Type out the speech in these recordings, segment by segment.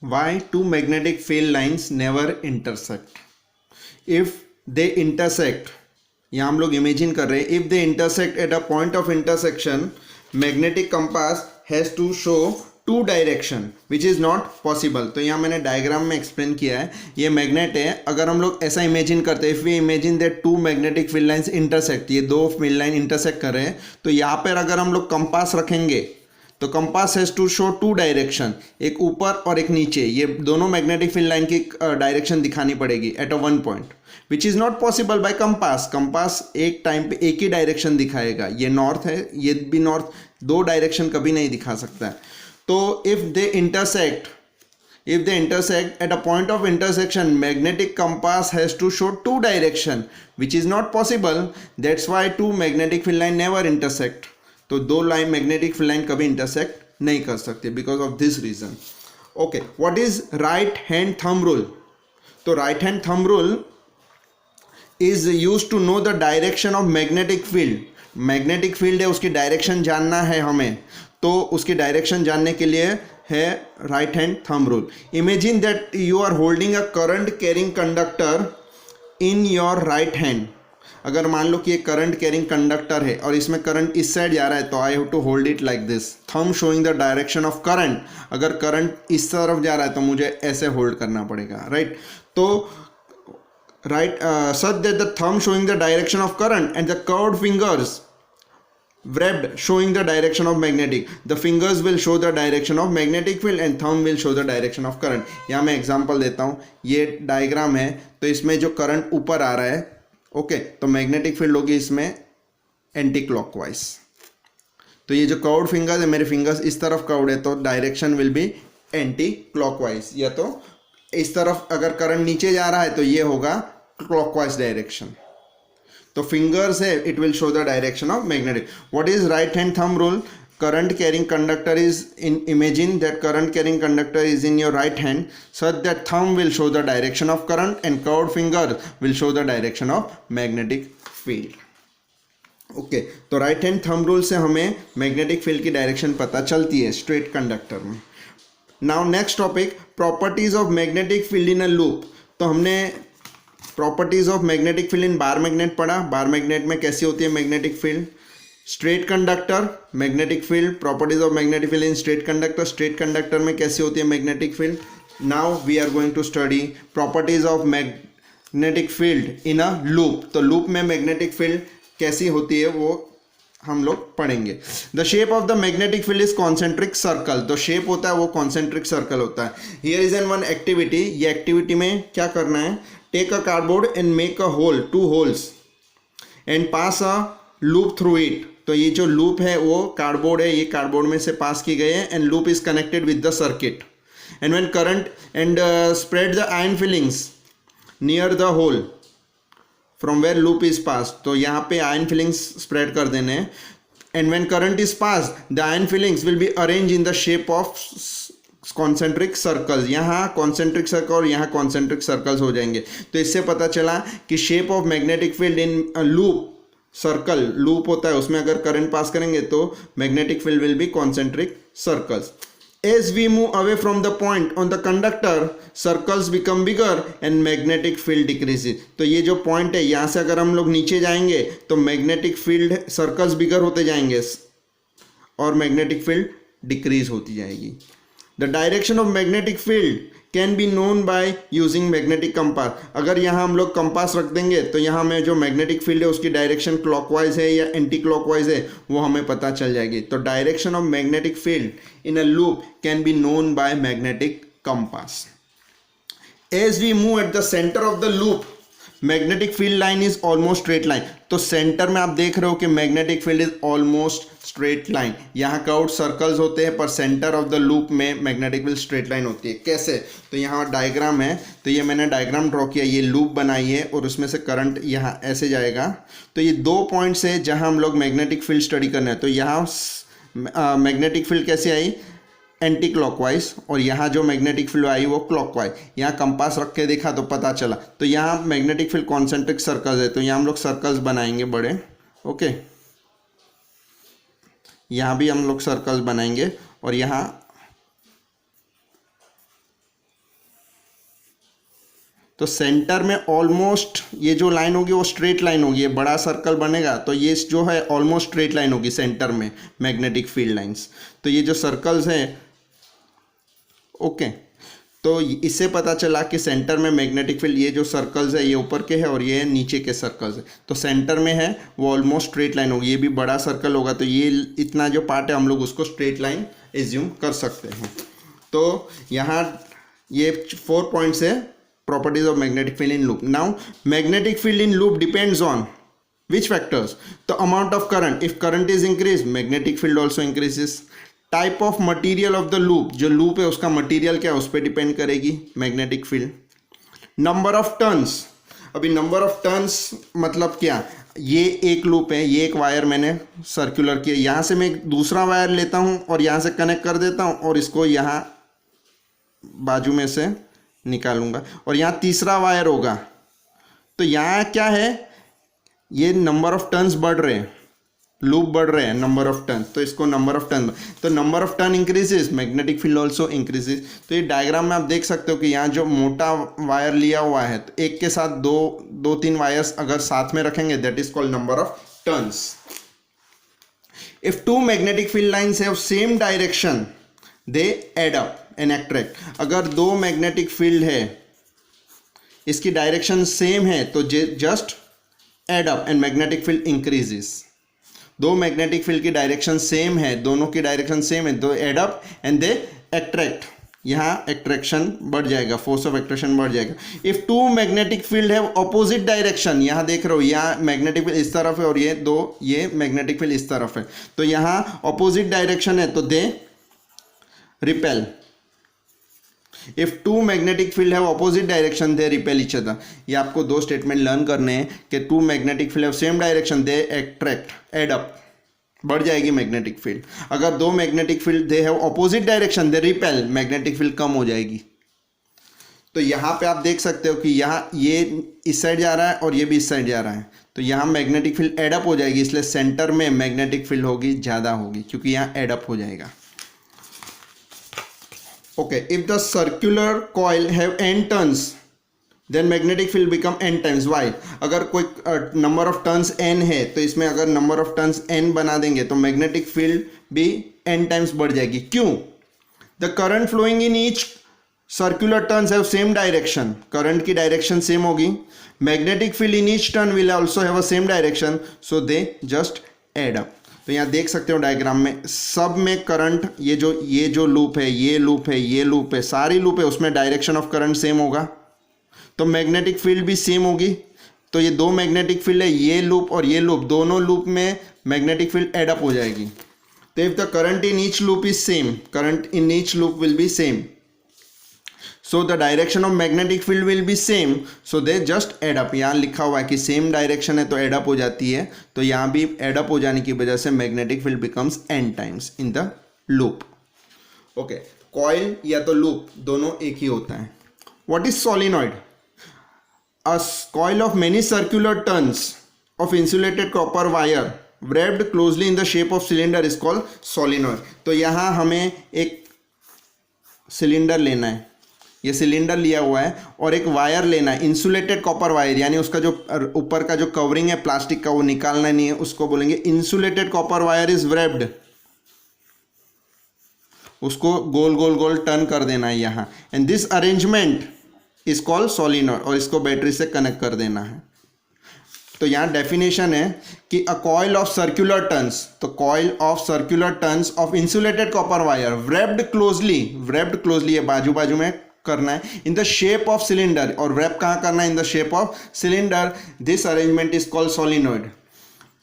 Why two magnetic field lines never intersect? If they intersect, यहाँ हम लोग imagine कर रहे हैं, if they intersect at a point of intersection, magnetic compass has to show two direction which is not possible. तो यहाँ मैंने diagram में एक्सप्लेन किया है. ये मैग्नेट है. अगर हम लोग ऐसा इमेजिन करते हैं, if we imagine that two magnetic field lines intersect, ये दो फील्ड लाइन इंटरसेक्ट कर रहे हैं, तो यहाँ पर अगर हम लोग कंपास रखेंगे तो compass has to show two direction, एक ऊपर और एक नीचे. ये दोनों मैग्नेटिक फील्ड लाइन की डायरेक्शन दिखानी पड़ेगी at a one point, which is not possible by compass. Compass एक टाइम पे एक ही डायरेक्शन दिखाएगा. ये नॉर्थ है, ये भी नॉर्थ, दो डायरेक्शन कभी नहीं दिखा सकता है. तो if they intersect at a point of intersection, magnetic compass has to show two direction, which is not possible. That's why two magnetic field line never intersect. तो दो लाइन मैग्नेटिक फील्ड लाइन कभी intersect नहीं कर सकते because of this reason. Okay, what is right hand thumb rule? तो right hand thumb rule is use to know the direction of magnetic field. Magnetic field है, उसकी direction जानना है हमें, तो उसकी डायरेक्शन जानने के लिए है right hand thumb rule. Imagine that you are holding a current carrying conductor in your right hand. अगर मान लो कि ये करंट कैरिंग कंडक्टर है और इसमें करंट इस साइड जा रहा है, तो I have to hold it like this, thumb showing the direction of current. अगर करंट इस तरफ जा रहा है तो मुझे ऐसे होल्ड करना पड़ेगा, राइट. तो right such that the thumb showing the direction of current and the curved fingers wrapped showing the direction of magnetic. The fingers will show the direction of magnetic field and thumb will show the direction of current. यहाँ मैं example देता हूँ. ये diagram है, तो इसमें जो current ऊपर आ रहा है, ओके, तो मैग्नेटिक फील्ड होगी इसमें एंटी क्लॉकवाइज. तो ये जो कर्व्ड फिंगर्स है, मेरे फिंगर्स इस तरफ कर्व्ड है, तो direction will be anti clockwise. या तो इस तरफ अगर करंट नीचे जा रहा है तो ये होगा क्लॉकवाइज डायरेक्शन. तो फिंगर्स है, it will show the direction of magnetic. What is right hand thumb rule? Current carrying conductor is in, imagine that current carrying conductor is in your right hand, such that thumb will show the direction of current and curved finger will show the direction of magnetic field. Okay, तो right hand thumb rule से हमें magnetic field की direction पता चलती है straight conductor में. Now next topic, properties of magnetic field in a loop. तो हमने properties of magnetic field in bar magnet पढ़ा. बार मैग्नेट में कैसी होती है magnetic field? Straight conductor, magnetic field. Properties of magnetic field in straight conductor. Straight conductor में कैसी होती है magnetic field? Now we are going to study properties of magnetic field in a loop. तो loop में magnetic field कैसी होती है वो हम लोग पढ़ेंगे. The shape of the magnetic field is concentric circle. तो शेप होता है वो कॉन्सेंट्रिक सर्कल होता है. Here is an one activity. ये एक्टिविटी में क्या करना है? Take a cardboard and make a hole, two holes, and pass a loop through it. तो ये जो लूप है वो कार्डबोर्ड है, ये कार्डबोर्ड में से पास की गई है, and loop is connected with the circuit. And when current and spread the iron filings near the hole from where loop is pass. तो यहाँ पे आयरन फिलिंग्स स्प्रेड कर देने हैं. And when current is pass the iron filings will be arrange in the shape of concentric circles. यहाँ concentric circle और यहाँ concentric circles हो जाएंगे. तो इससे पता चला कि shape of magnetic field in loop, circle loop होता है, उसमें अगर करंट पास करेंगे तो magnetic field will be concentric circles. As we move away from the point on the conductor, circles become bigger and magnetic field decreases. तो ये जो point है, यहाँ से अगर हम लोग नीचे जाएंगे तो मैग्नेटिक फील्ड सर्कल्स बिगर होते जाएंगे और मैग्नेटिक फील्ड डिक्रीज होती जाएगी. The direction of magnetic field can be known by using magnetic compass. अगर यहाँ हम लोग कंपास रख देंगे तो यहाँ में जो मैग्नेटिक फील्ड है उसकी डायरेक्शन क्लॉकवाइज है या एंटी क्लॉकवाइज है वो हमें पता चल जाएगी. तो direction of magnetic field in a loop can be known by magnetic compass. As we move at the centre of the loop, magnetic field line is almost straight line. तो centre में आप देख रहे हो कि magnetic field is almost straight line. यहाँ curved circles होते हैं पर सेंटर ऑफ द लूप में मैग्नेटिक फील्ड स्ट्रेट लाइन होती है. कैसे? तो यहाँ डायग्राम है, तो ये मैंने डायग्राम ड्रॉ किया, ये लूप बनाई है और उसमें से करंट यहाँ ऐसे जाएगा. तो ये दो पॉइंट्स है जहाँ हम लोग मैग्नेटिक फील्ड स्टडी करना है. तो यहाँ मैग्नेटिक फील्ड कैसे आई? Anti clockwise. और यहाँ जो मैग्नेटिक फील्ड आई वो क्लॉकवाइज. यहाँ कंपास रख के देखा तो पता चला. तो यहाँ मैग्नेटिक फील्ड कॉन्सेंट्रिक सर्कल्स है, तो यहाँ हम लोग सर्कल्स बनाएंगे बड़े. ओके, यहाँ भी हम लोग सर्कल्स बनाएंगे और यहाँ तो सेंटर में ऑलमोस्ट ये जो लाइन होगी वो स्ट्रेट लाइन होगी, ये बड़ा सर्कल बनेगा तो ये जो है ऑलमोस्ट स्ट्रेट लाइन होगी सेंटर में मैग्नेटिक फील्ड लाइंस। तो ये जो सर्कल्स हैं, ओके, तो इससे पता चला कि सेंटर में मैग्नेटिक फील्ड, ये जो सर्कल्स है ये ऊपर के हैं और ये नीचे के सर्कल्स है, तो सेंटर में है वो ऑलमोस्ट स्ट्रेट लाइन होगी। ये भी बड़ा सर्कल होगा तो ये इतना जो पार्ट है हम लोग उसको स्ट्रेट लाइन एज्यूम कर सकते हैं। तो यहाँ ये 4 पॉइंट्स है properties of magnetic field in loop. Now magnetic field in loop depends on which factors? The amount of current. If current is increased, magnetic field also increases. Type of material of the loop. जो loop है उसका material क्या है उस पर depend करेगी magnetic field. Number of turns. अभी number of turns मतलब क्या, ये एक लूप है, ये एक वायर मैंने सर्कुलर किया, यहाँ से मैं दूसरा वायर लेता हूँ और यहाँ से कनेक्ट कर देता हूँ और इसको यहाँ बाजू में से निकालूंगा और यहाँ तीसरा वायर होगा। तो यहाँ क्या है, ये नंबर ऑफ टर्न्स बढ़ रहे हैं, लूप बढ़ रहे हैं, नंबर ऑफ टर्न, तो इसको नंबर ऑफ टर्न, तो number of turn increases, magnetic field also increases. तो ये डायग्राम में आप देख सकते हो कि यहाँ जो मोटा वायर लिया हुआ है तो एक के साथ दो तीन वायर्स अगर साथ में रखेंगे that is called number of turns. If two magnetic field lines have same direction they add up and attract. अगर दो मैग्नेटिक फील्ड है इसकी डायरेक्शन सेम है तो just add up and magnetic field increases. दो मैग्नेटिक फील्ड की direction same है, दोनों की डायरेक्शन सेम है, दो add up and they attract, यहाँ एट्रैक्शन बढ़ जाएगा, फोर्स ऑफ एट्रैक्शन बढ़ जाएगा। इफ टू मैग्नेटिक फील्ड है ऑपोजिट डायरेक्शन, यहाँ देख रहे हो यहाँ मैग्नेटिक फील्ड इस तरफ है और ये मैग्नेटिक फील्ड इस तरफ है, तो यहाँ ऑपोजिट डायरेक्शन है तो they repel. If two magnetic field है opposite direction they repel each other. ये आपको दो स्टेटमेंट लर्न करने हैं कि टू मैग्नेटिक फील्ड है same direction they attract, add up, बढ़ जाएगी मैग्नेटिक फील्ड। अगर दो मैग्नेटिक फील्ड दे है opposite direction they repel, magnetic field कम हो जाएगी। तो यहाँ पे आप देख सकते हो कि यहाँ ये इस साइड जा रहा है और ये भी इस साइड जा रहा है, तो यहाँ मैग्नेटिक फील्ड एड अप हो जाएगी, इसलिए सेंटर में मैग्नेटिक फील्ड होगी, ज़्यादा होगी क्योंकि यहाँ एड अप हो जाएगा। Okay, if the circular coil have n turns, then magnetic field become n times. Why? अगर कोई number of turns n है तो इसमें अगर number of turns n बना देंगे तो magnetic field भी n times बढ़ जाएगी। क्यों? The current flowing in each circular turns have same direction. current की direction same होगी। magnetic field in each turn will also have a same direction, so they just add up. तो यहाँ देख सकते हो डायग्राम में सब में करंट, ये जो लूप है, ये लूप है, ये लूप है, सारी लूप है, उसमें डायरेक्शन ऑफ करंट सेम होगा तो मैग्नेटिक फील्ड भी सेम होगी। तो ये दो मैग्नेटिक फील्ड है, ये लूप और ये लूप, दोनों लूप में मैग्नेटिक फील्ड एड अप हो जाएगी। तो if the current in each loop is same, current in each loop will be same, so the direction of magnetic field will be same, so they just add up। यहाँ लिखा हुआ है कि same direction है तो add up हो जाती है, तो यहाँ भी एड अप हो जाने की वजह से magnetic field becomes n times in the loop. Okay, coil या तो लूप दोनों एक ही होता है। What is solenoid? A coil of many circular turns of insulated copper wire wrapped closely in the shape of cylinder is called solenoid। तो यहाँ हमें एक सिलेंडर लेना है, ये सिलेंडर लिया हुआ है और एक वायर लेना है, इंसुलेटेड कॉपर वायर, यानी उसका जो ऊपर का जो कवरिंग है प्लास्टिक का वो निकालना नहीं है, उसको बोलेंगे insulated copper wire is wrapped। उसको गोल गोल गोल टर्न कर देना है यहाँ, and this arrangement is called solenoid, और इसको बैटरी से कनेक्ट कर देना है। तो यहाँ डेफिनेशन है कि a coil of circular turns, तो coil of circular turns of insulated copper wire wrapped closely, ये बाजू बाजू में करना है, in the shape of cylinder, और रैप कहाँ करना है, in the shape of cylinder, this arrangement is called solenoid.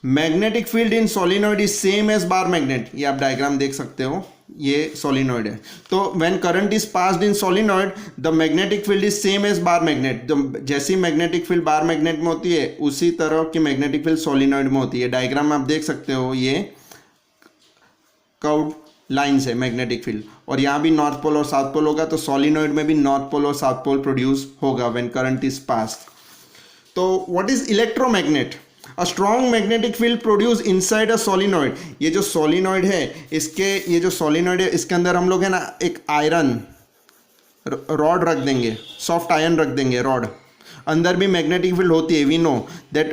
Magnetic field in solenoid is same as bar magnet, ये आप डायग्राम देख सकते हो, ये सोलिनॉइड है। तो when current is passed in solenoid the magnetic field is same as bar magnet. जैसी magnetic field bar magnet में होती है उसी तरह की मैग्नेटिक फील्ड सोलिनॉइड में होती है। डायग्राम में आप देख सकते हो ये कर्व्ड लाइन्स है मैग्नेटिक फील्ड, और यहाँ भी नॉर्थ पोल और साउथ पोल होगा, तो सोलिनॉइड में भी नॉर्थ पोल और साउथ पोल प्रोड्यूस होगा व्हेन करंट इज पास्ड। तो what is electromagnet? A strong magnetic field produce inside a solenoid. ये जो सोलिनॉइड है ये जो सोलिनॉइड है इसके अंदर हम लोग है ना एक आयरन रॉड रख देंगे, सॉफ्ट आयरन रख देंगे रॉड, अंदर भी मैग्नेटिक फील्ड होती है, वी नो दैट